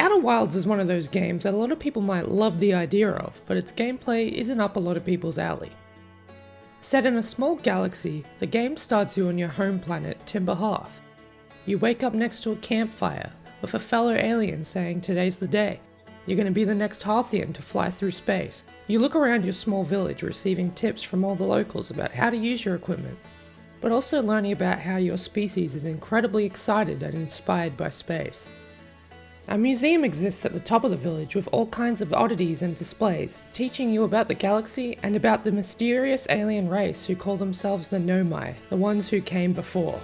Outer Wilds is one of those games that a lot of people might love the idea of, but its gameplay isn't up a lot of people's alley. Set in a small galaxy, the game starts you on your home planet, Timber Hearth. You wake up next to a campfire, with a fellow alien saying today's the day. You're going to be the next Hearthian to fly through space. You look around your small village receiving tips from all the locals about how to use your equipment, but also learning about how your species is incredibly excited and inspired by space. A museum exists at the top of the village with all kinds of oddities and displays, teaching you about the galaxy and about the mysterious alien race who call themselves the Nomai, the ones who came before.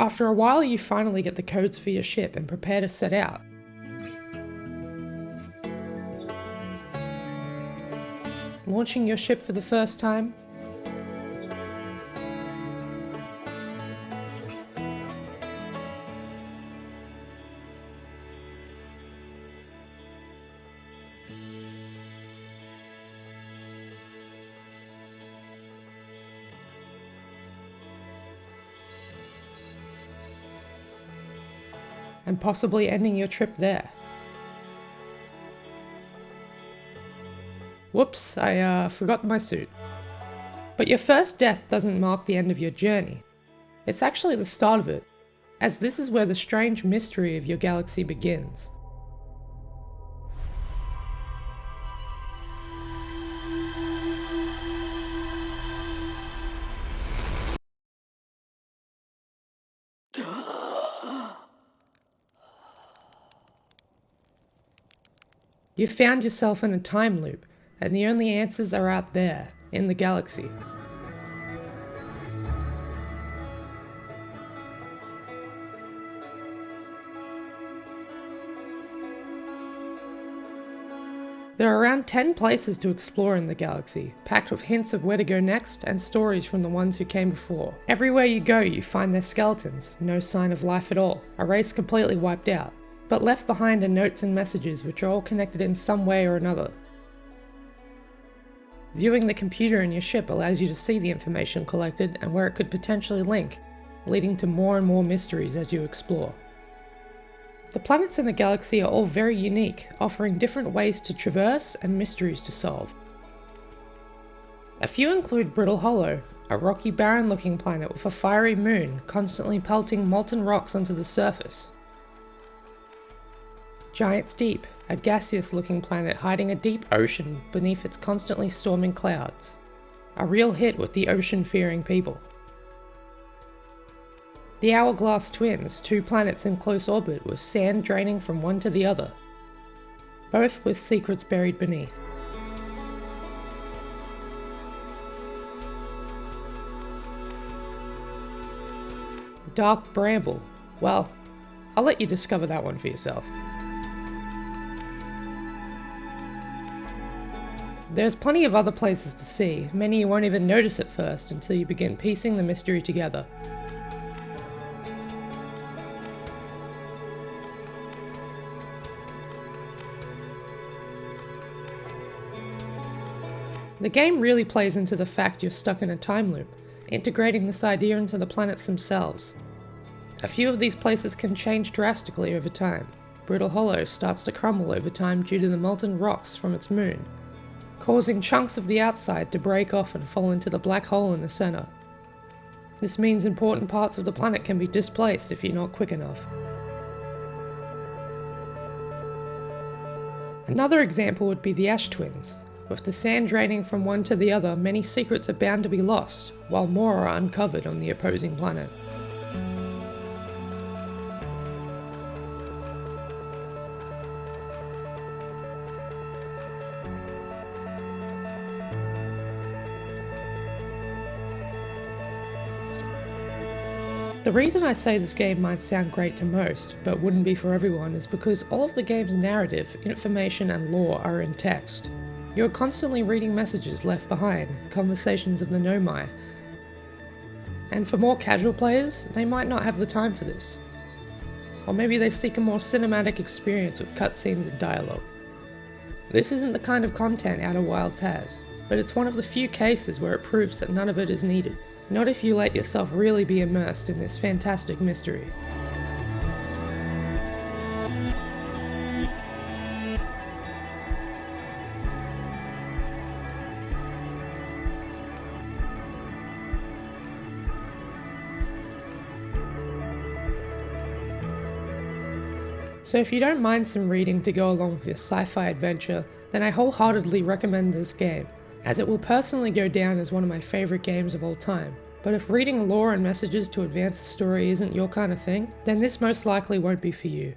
After a while, you finally get the codes for your ship and prepare to set out. Launching your ship for the first time. And possibly ending your trip there. Whoops, I forgot my suit. But your first death doesn't mark the end of your journey. It's actually the start of it, as this is where the strange mystery of your galaxy begins. You've found yourself in a time loop, and the only answers are out there, in the galaxy. There are around 10 places to explore in the galaxy, packed with hints of where to go next and stories from the ones who came before. Everywhere you go, you find their skeletons, no sign of life at all, a race completely wiped out. But left behind are notes and messages which are all connected in some way or another. Viewing the computer in your ship allows you to see the information collected and where it could potentially link, leading to more and more mysteries as you explore. The planets in the galaxy are all very unique, offering different ways to traverse and mysteries to solve. A few include Brittle Hollow, a rocky barren looking planet with a fiery moon constantly pelting molten rocks onto the surface. Giant's Deep, a gaseous looking planet hiding a deep ocean beneath its constantly storming clouds. A real hit with the ocean-fearing people. The Hourglass Twins, two planets in close orbit with sand draining from one to the other. Both with secrets buried beneath. Dark Bramble. Well, I'll let you discover that one for yourself. There's plenty of other places to see, many you won't even notice at first until you begin piecing the mystery together. The game really plays into the fact you're stuck in a time loop, integrating this idea into the planets themselves. A few of these places can change drastically over time. Brittle Hollow starts to crumble over time due to the molten rocks from its moon, causing chunks of the outside to break off and fall into the black hole in the center. This means important parts of the planet can be displaced if you're not quick enough. Another example would be the Ash Twins. With the sand draining from one to the other, many secrets are bound to be lost, while more are uncovered on the opposing planet. The reason I say this game might sound great to most, but wouldn't be for everyone, is because all of the game's narrative, information and lore are in text. You're constantly reading messages left behind, conversations of the nomai. And for more casual players, they might not have the time for this. Or maybe they seek a more cinematic experience with cutscenes and dialogue. This isn't the kind of content Outer Wilds has, but it's one of the few cases where it proves that none of it is needed. Not if you let yourself really be immersed in this fantastic mystery. So if you don't mind some reading to go along with your sci-fi adventure, then I wholeheartedly recommend this game, as it will personally go down as one of my favourite games of all time. But if reading lore and messages to advance the story isn't your kind of thing, then this most likely won't be for you.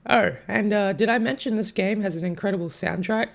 Oh, and did I mention this game has an incredible soundtrack?